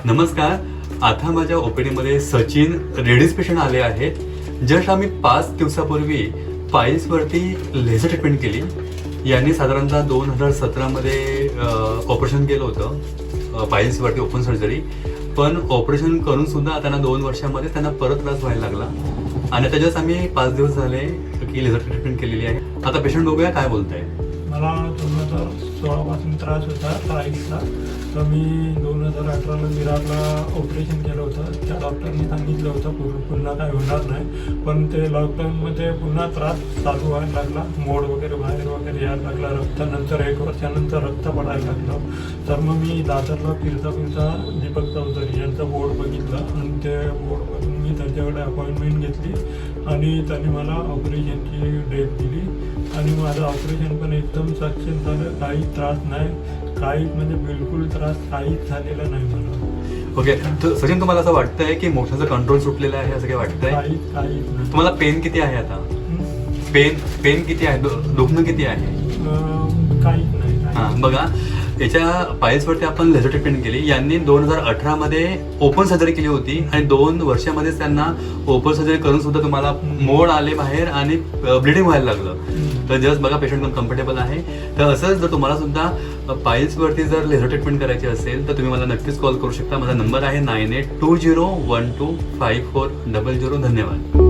नमस्कार. आता माझ्या ओपीडीमध्ये सचिन रेडीज पेशंट आले आहेत. जस्ट आम्ही 5 दिवसापूर्वी पाईल्सवरती लेझर ट्रीटमेंट केली. यांनी साधारणतः 2017मध्ये ऑपरेशन केलं होतं पाईल्सवरती, ओपन सर्जरी. पण ऑपरेशन करून सुद्धा त्यांना 2 वर्षामध्ये त्यांना परत त्रास व्हायला लागला आणि आता जस्ट आम्ही 5 दिवस झाले की लेझर ट्रीटमेंट केलेली आहे. आता पेशंट बघूया काय बोलताय. मला 2016 पासून त्रास होता पाईल्सचा. तर मी 2018ला मिराजला ऑपरेशन केलं होतं. त्या डॉक्टरने सांगितलं होतं पुन्हा काय होणार नाही, पण ते लॉकडाऊनमध्ये पुन्हा त्रास चालू व्हायला लागला. मोड वगैरे बाहेर वगैरे यायला लागला. रक्तानंतर 1 वर्षानंतर रक्त पडायला लागलं. तर मग मी दादरला फिरता दीपक चौधरी यांचं बोर्ड बघितलं आणि ते बोर्ड बघून मी त्यांच्याकडे अपॉइंटमेंट घेतली आणि त्यांनी मला ऑपरेशनची डेट दिली आणि माझं ऑपरेशन पण एकदम सक्सेस झालं. काही त्रास नाही, काही म्हणजे बिलकुल त्रास काहीच झालेला नाही मला. ओके. तर सचिन, तुम्हाला असं वाटतंय की मोक्ष्याचं कंट्रोल सुटलेलं आहे असं काय वाटतंय? काहीच नाही. तुम्हाला पेन किती आहे आता? पेन किती आहे? दुखणं किती आहे? काहीच नाही. हां, बघा, याच्या पाईल्सवरती आपण लेझर ट्रीटमेंट केली. यांनी 2018मध्ये ओपन सर्जरी केली होती आणि 2 वर्षामध्येच त्यांना ओपन सर्जरी करून सुद्धा तुम्हाला मोड आले बाहेर आणि ब्लिडिंग व्हायला लागलं. तर जस्ट बघा, पेशंट पण कम्फर्टेबल आहे. तर असंच जर तुम्हाला सुद्धा पाईल्सवरती जर लेझर ट्रीटमेंट करायची असेल तर तुम्ही मला नक्कीच कॉल करू शकता. माझा नंबर आहे 9820125400. धन्यवाद.